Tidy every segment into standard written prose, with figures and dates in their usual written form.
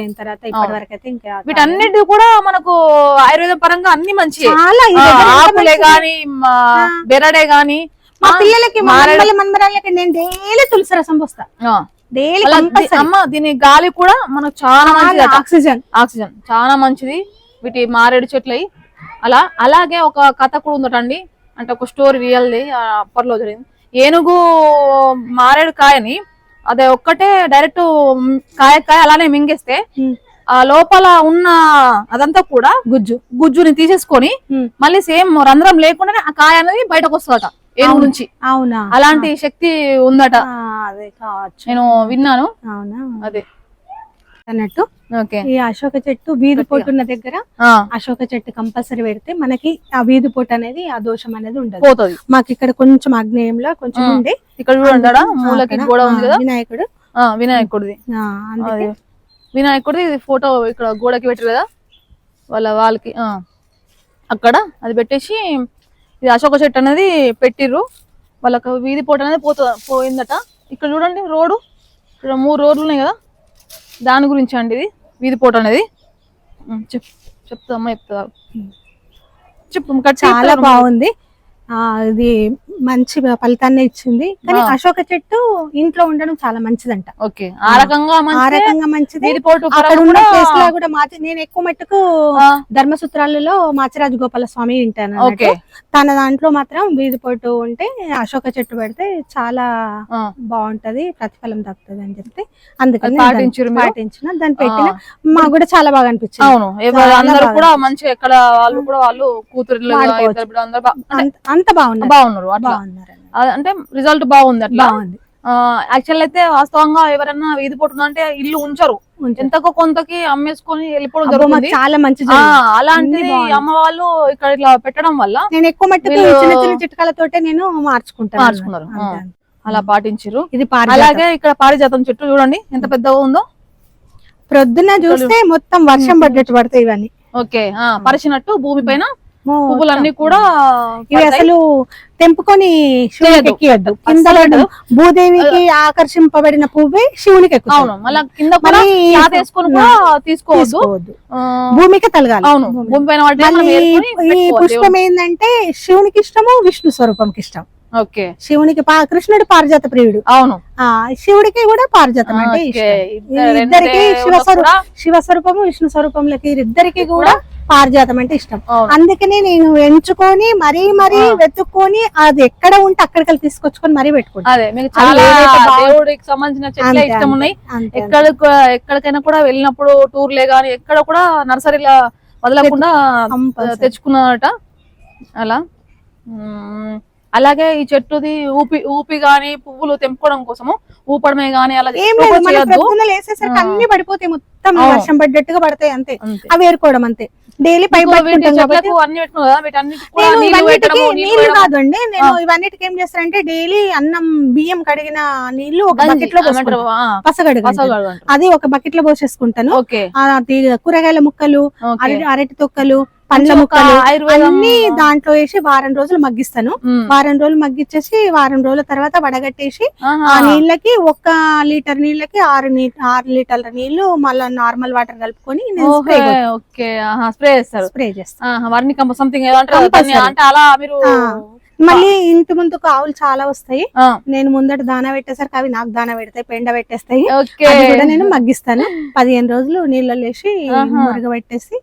అయిన తర్వాత ఇప్పటి వరకు అయితే ఇంకా వీటన్నిటి కూడా మనకు ఆయుర్వేద పరంగా అన్ని మంచి చాలా ఆకులే గాని బెరడే గాని మా పిల్లలకి మనమరాలకి నేను డైలీ తులసి రసం పోస్తా డైలీ. అమ్మ దీని గాలి కూడా మనకు చాలా మంచిది, ఆక్సిజన్ చాలా మంచిది వీటి మారేడు చెట్లయి. అలాగే ఒక కథ కూడా ఉందటండి, అంటే ఒక స్టోరీ రియల్ది అప్పట్లో జరిగింది. ఏనుగు మారేడు కాయని అదే ఒక్కటే డైరెక్ట్ కాయ అలానే మింగేస్తే ఆ లోపల ఉన్న అదంతా కూడా గుజ్జుని తీసేసుకొని మళ్ళీ సేమ్ రంధ్రం లేకుండానే ఆ కాయ అనేది బయటకు వస్తుందట ఏనుగు నుంచి. అవునా? అలాంటి శక్తి ఉందట, అదే కావచ్చు, నేను విన్నాను. అవునా? అదే అన్నట్టు ఈ అశోక చెట్టు వీధి పోటు ఉన్న దగ్గర అశోక చెట్టు కంపల్సరీ పెడితే మనకి ఆ వీధి పోటు అనేది ఆ దోషం అనేది ఉండదు. మాకు ఇక్కడ కొంచెం ఆగ్నేయంలో కొంచెం ఉండే, ఇక్కడ చూడండి మూలకి గోడ ఉంది కదా వినాయకుడిది వినాయకుడిది ఫోటో ఇక్కడ గోడకి పెట్టారు కదా వాళ్ళకి అక్కడ అది పెట్టేసి ఇది అశోక చెట్టు అనేది పెట్టిర్రు. వాళ్ళకు వీధి పోటు అనేది పోయిందట. ఇక్కడ చూడండి రోడ్డు, ఇక్కడ 3 రోడ్లు ఉన్నాయి కదా, దాని గురించి అండి ఇది వీధి పోటు అనేది. చెప్తా చెప్పు. చాలా బాగుంది, ఇది మంచి ఫలితాన్ని ఇచ్చింది. కానీ అశోక చెట్టు ఇంట్లో ఉండడం చాలా మంచిదంట. ఓకే, ఆ రకంగా మంచిది. అక్కడ ఉన్న ప్లేస్ లో కూడా నేను ఎక్కువ మట్టుకు ధర్మసూత్రాలలో మాచిరాజు గోపాల స్వామి వింటాను. తన దాంట్లో మాత్రం వీధి పోటు ఉంటే అశోక చెట్టు పెడితే చాలా బాగుంటది, ప్రతిఫలం దక్కుతుంది అని చెప్తే అందుకని పాటించిన దాన్ని పెట్టిన. మాకు కూడా చాలా బాగా అనిపించింది. అవును, అందరూ కూడా మంచి ఎక్కడ వాళ్ళు కూతురు అంత బాగున్నారు అట్లా, అంటే రిజల్ట్ బాగుంది అట్లా. యాక్చువల్ అయితే వాస్తవంగా ఎవరైనా వీధి పోటు అంటే ఇల్లు ఉంచరు, ఎంతకో కొంతకి అమ్మేసుకొని వెళ్ళిపోవడం జరుగుతుంది. చాలా మంచిది. అలాంటిది అమ్మ వాళ్ళు ఇక్కడ ఇట్లా పెట్టడం వల్ల నేను ఎక్కువ మట్టుకు చిన్న చిన్న చిట్కాలతోటే నేను మార్చుకున్నారు. అలా పాటించారు. ఇది అలాగే ఇక్కడ పారిజాతం చెట్టు చూడండి ఎంత పెద్దగా ఉందో. ప్రొద్దున చూస్తే మొత్తం వర్షం పడ్డట్టు పడతాయి ఇవన్నీ. ఓకే, పరిచినట్టు భూమి పైన పువ్వులన్నీ కూడా ఇవి అసలు తెంపుకొని శివునికి ఎక్కియద్దు. కింద భూదేవికి ఆకర్షింపబడిన పువ్వే శివునికి ఎక్కువ. మళ్ళీ కింద తీసుకోవద్దు, భూమికి తలగాలి. అవును, భూమి పైన. ఈ పుష్పం ఏంటంటే శివునికి ఇష్టము, విష్ణు స్వరూపంకి ఇష్టం. ఓకే, శివునికి కృష్ణుడు పారిజాత ప్రియుడు. అవును, శివుడికి కూడా పారిజాతం అంటే ఇద్దరికి శివస్వరూపము విష్ణు స్వరూపంలోకి ఇద్దరికి కూడా పారిజాతం అంటే ఇష్టం. అందుకనే నేను ఎంచుకొని మరీ వెతుక్కొని అది ఎక్కడ ఉంటే అక్కడికి తీసుకొచ్చుకొని మరీ పెట్టుకుంటాను. సంబంధించిన చెట్లే ఇష్టం ఉన్నాయి. ఎక్కడికైనా కూడా వెళ్ళినప్పుడు టూర్లే గానీ ఎక్కడ కూడా నర్సరీలా వదలకుండా తెచ్చుకున్నట. అలాగే ఈ చెట్టుది ఊపి గాని పువ్వులు తెంపుకోవడం కోసము ఊపడమే గానీ అలా వేసేసరికి అన్ని పడిపోతాయి, మొత్తం వర్షం పడ్డట్టుగా పడతాయి అంతే. అవి ఏరుకోవడం అంతే. డైలీ పైపు నీళ్లు కాదండి, నేను ఇవన్నిటికి ఏం చేస్తానంటే డైలీ అన్నం బియ్యం కడిగిన నీళ్లు ఒక బకెట్ లో పసగడుగు అది ఒక బకెట్ లో పోసేసుకుంటాను. కూరగాయల ముక్కలు, అరటి తొక్కలు, పండ్ల ముక్కలు అన్ని దాంట్లో వేసి వారం రోజులు మగ్గిస్తాను. వారం రోజులు మగ్గిచ్చేసి వారం రోజుల తర్వాత వడగట్టేసి ఆ నీళ్ళకి 1 లీటర్ నీళ్ళకి 6 లీటర్ల నీళ్లు మళ్ళా నార్మల్ వాటర్ కలుపుకొని స్ప్రే చేస్తాను. మళ్ళీ ఇంటి ముందుకు ఆవులు చాలా వస్తాయి. నేను ముందట దానా పెట్టేసరికి అవి నాకు దానా పెడతాయి, పెండ పెట్టేస్తాయి. అది కూడా నేను మగ్గిస్తాను. 15 రోజులు నీళ్ళలో వేసి మురగబెట్టేసి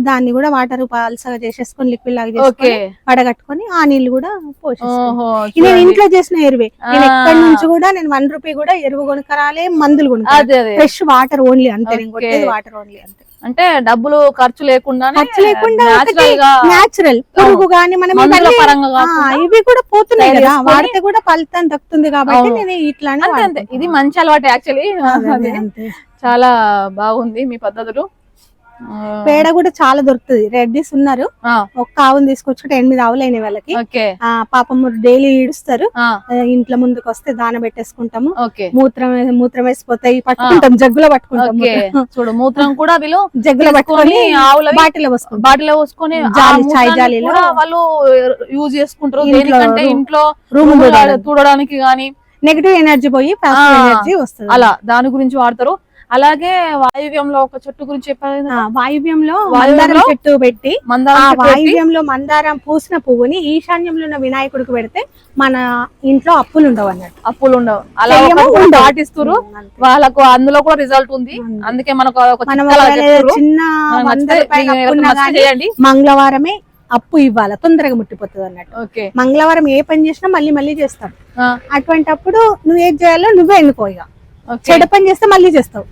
దాన్ని కూడా వాటర్ పల్సగా చేసేసుకొని లిక్విడ్ లాగా చేసుకొని వడగట్టుకొని ఆ నీళ్లు కూడా పోసేస్తాను. నేను ఇంట్లో చేసిన ఎరువే. నేను ఎక్కడి నుంచి కూడా నేను 1 రూపీ కూడా ఎరువు కొనుక్కరాలే, మందులు కొనుక్కోవాలి. ఫ్రెష్ వాటర్ ఓన్లీ అంతే. నేను కొట్టేది వాటర్ ఓన్లీ అంతే. అంటే డబ్బులు ఖర్చు లేకుండా న్యాచురల్ పురుగు గానీ మనం ఇవి కూడా పోతున్నాయి కదా, వాడితే కూడా ఫలితం దక్కుతుంది కాబట్టి నేను ఇట్లానే. ఇది మంచి అలవాటు యాక్చువల్లీ, చాలా బాగుంది మీ పద్ధతులు. పేడ కూడా చాలా దొరుకుతుంది. రెడ్డిస్ ఉన్నారు, ఒక్క ఆవును తీసుకొచ్చుకుంటే 8 ఆవులు అయినాయి వాళ్ళకి. పాపం డైలీ ఈడుస్తారు. ఇంట్లో ముందుకు వస్తే దాన పెట్టేసుకుంటాము. మూత్రం వేసిపోతాయి, పట్టుకుంటాం, జగ్గులో పట్టుకుంటాం. చూడు మూత్రం కూడా వీళ్ళు జగ్గులో పట్టుకొని బాటిలో పోసుకొని చాయ్ జాలీలో వాళ్ళు యూజ్ చేసుకుంటారు. దేనికంటే ఇంట్లో రూమ్ చూడడానికి గానీ నెగటివ్ ఎనర్జీ పోయి పాజిటివ్ ఎనర్జీ వస్తుంది. అలా దాని గురించి వాడతారు. అలాగే వాయువ్యంలో ఒక చెట్టు గురించి చెప్పారు. వాయువ్యంలో మందారం చెట్టు పెట్టి వాయువ్యంలో మందారం పూసిన పువ్వుని ఈశాన్యంలో ఉన్న వినాయకుడికి పెడితే మన ఇంట్లో అప్పులు ఉండవు అన్నట్టు. అప్పులు ఉండవు. అలా పాటిస్తారు వాళ్ళకు, అందులో కూడా రిజల్ట్ ఉంది. అందుకే మనకు చిన్న మంగళవారమే అప్పు ఇవ్వాలి, తొందరగా ముట్టిపోతుంది అన్నట్టు. మంగళవారం ఏ పని చేసినా మళ్ళీ మళ్ళీ చేస్తాం. అటువంటి అప్పుడు నువ్వు ఏం చేయాలో నువ్వే ఎన్నుకో. ఇక చెడు పని చేస్తే మళ్ళీ చేస్తావు,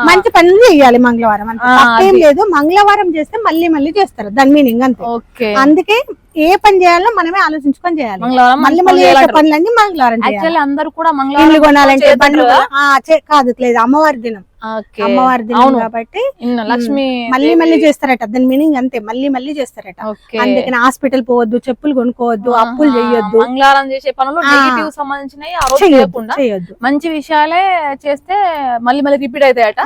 మంచి పనులు చేయాలి మంగళవారం. అంటే ఏం లేదు, మంగళవారం చేస్తే మళ్ళీ మళ్ళీ చేస్తారు, దాని మీనింగ్ అంతే. అందుకే ఏ పని చేయాలో మనమే ఆలోచించుకొని చేయాలి. మళ్ళీ మళ్ళీ పనులన్నీ మంగళవారం చేయాలి. అందరూ కూడా ఇల్లు కొనాలంటే పండ్లు కాదు, లేదు అమ్మవారి దినం, అమ్మవారి దినం కాబట్టి లక్ష్మి మళ్ళీ మళ్ళీ చేస్తారట, దాని మీనింగ్ అంతే, మళ్ళీ మళ్ళీ చేస్తారట. అందుకని హాస్పిటల్ పోవద్దు, చెప్పులు కొనుక్కోవద్దు, అప్పులు చేయొద్దు, మంగళవారం చేసే పనులు నెగటివ్ సంబంధించినవి చేయొద్దు, మంచి విషయాలే చేస్తే మళ్ళీ మళ్ళీ రిపీట్ అవుతాయట.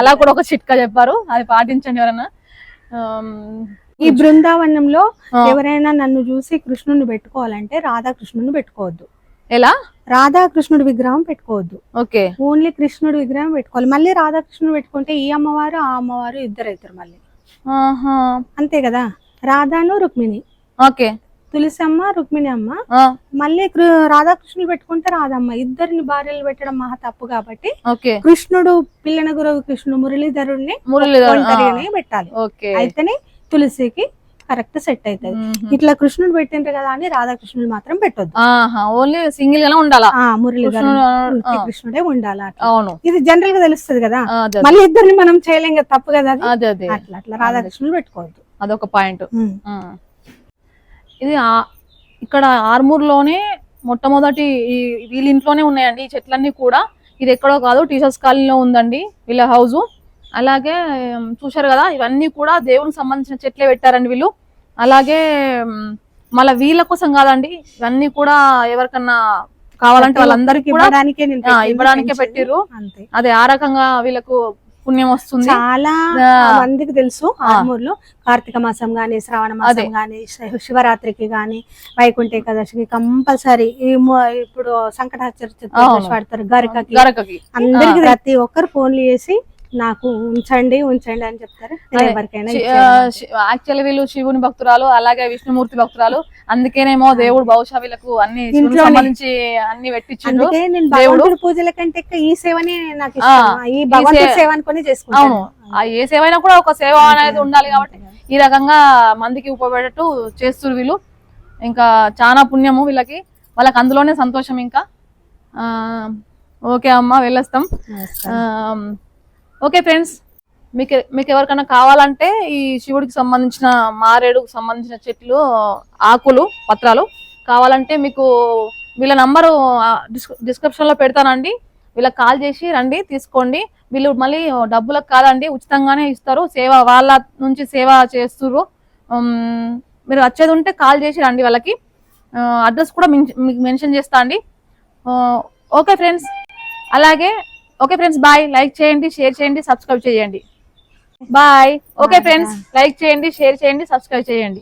అలా కూడా ఒక చిట్కా చెప్పారు, అది పాటించండి ఎవరైనా. ఈ బృందావనంలో ఎవరైనా నన్ను చూసి కృష్ణుని పెట్టుకోవాలంటే రాధాకృష్ణుని పెట్టుకోవద్దు. ఎలా? రాధాకృష్ణుడి విగ్రహం పెట్టుకోవద్దు, ఓకే, ఓన్లీ కృష్ణుడి విగ్రహం పెట్టుకోవాలి. మళ్ళీ రాధాకృష్ణుడు పెట్టుకుంటే ఈ అమ్మవారు ఆ అమ్మవారు ఇద్దరు అవుతారు మళ్ళీ, అంతే కదా. రాధాను రుక్మిణి, ఓకే, తులసి అమ్మ రుక్మిణి అమ్మ, మళ్ళీ రాధాకృష్ణులు పెట్టుకుంటే రాధమ్మ, ఇద్దరిని భార్యలు పెట్టడం మహా తప్పు. కాబట్టి కృష్ణుడు పిల్లన గురువు కృష్ణుడు మురళీధరుడిని పెట్టాలి, అయితేనే తులసికి కరెక్ట్ సెట్ అవుతుంది. ఇట్లా కృష్ణుడు పెట్టిండ్రు కదా అని రాధాకృష్ణుడు మాత్రం పెట్టొద్దు, ఓన్లీ సింగిల్ గానే ఉండాలా, మురళీధరుడు కృష్ణుడే ఉండాలా. ఇది జనరల్ గా తెలుస్తుంది కదా, మళ్ళీ ఇద్దరిని మనం చేయలేం కదా, తప్పు కదా. అట్లా అట్లా రాధాకృష్ణుడు పెట్టుకోవద్దు, అదొక పాయింట్. ఇది ఇక్కడ ఆర్మూర్లోనే మొట్టమొదటి వీళ్ళ ఇంట్లోనే ఉన్నాయండి ఈ చెట్లన్నీ కూడా. ఇది ఎక్కడో కాదు, టీచర్స్ కాలనీలో ఉందండి వీళ్ళ హౌస్. అలాగే చూశారు కదా, ఇవన్నీ కూడా దేవునికి సంబంధించిన చెట్లే పెట్టారండి వీళ్ళు. అలాగే మళ్ళీ వీళ్ళ కోసం కాదండి, ఇవన్నీ కూడా ఎవరికన్నా కావాలంటే వాళ్ళందరికీ ఇవ్వడానికే పెట్టిర్రు. అదే ఆ రకంగా వీళ్ళకు పుణ్యం వస్తుంది. చాలా మందికి తెలుసు ఆర్మూర్లో కార్తీక మాసం గాని, శ్రావణ మాసం గాని, శివరాత్రికి గాని, వైకుంఠ ఏకాదశికి కంపల్సరీ, ఇప్పుడు సంకటాచరి చతుర్దశి వాడతారు, గరకకి అందరికి ప్రతి ఒక్కరు ఫోన్లు చేసి నాకు ఉంచండి ఉంచండి అని చెప్తారు. ఎవరికైనా యాక్చువల్లీ వీళ్ళు శివుని భక్తురాలు, అలాగే విష్ణుమూర్తి భక్తురాలు. అందుకేనేమో దేవుడు బహుశా వీళ్ళకు అన్ని సంబంధించి అన్ని పెట్టించాడు. దేవుడు పూజల కంటే ఈ సేవని నాకు ఈ భగవంతుడి సేవ అనుకుని చేసుకుంటాను. ఏ సేవ అయినా కూడా ఒక సేవ అనేది ఉండాలి కాబట్టి ఈ రకంగా మందికి ఉపయోగపడేట్టు చేస్తారు వీళ్ళు. ఇంకా చాలా పుణ్యము వీళ్ళకి, వాళ్ళకి అందులోనే సంతోషం. ఇంకా ఓకే అమ్మ, వెళ్ళొస్తాం. ఓకే ఫ్రెండ్స్, మీకు ఎవరికైనా కావాలంటే ఈ శివుడికి సంబంధించిన మారేడుకు సంబంధించిన చెట్లు, ఆకులు, పత్రాలు కావాలంటే మీకు వీళ్ళ నంబరు డిస్క్రిప్షన్లో పెడతానండి. వీళ్ళకి కాల్ చేసి రండి, తీసుకోండి. వీళ్ళు మళ్ళీ డబ్బులకు కాదండి, ఉచితంగానే ఇస్తారు. సేవ వాళ్ళ నుంచి సేవ చేస్తుర్రు. మీరు వచ్చేది ఉంటే కాల్ చేసి రండి. వాళ్ళకి అడ్రస్ కూడా మీకు మెన్షన్ చేస్తా అండి. ఓకే ఫ్రెండ్స్, అలాగే ఓకే ఫ్రెండ్స్, బాయ్. లైక్ చేయండి, షేర్ చేయండి, సబ్స్క్రైబ్ చేయండి. బాయ్. ఓకే ఫ్రెండ్స్, లైక్ చేయండి, షేర్ చేయండి, సబ్స్క్రైబ్ చేయండి.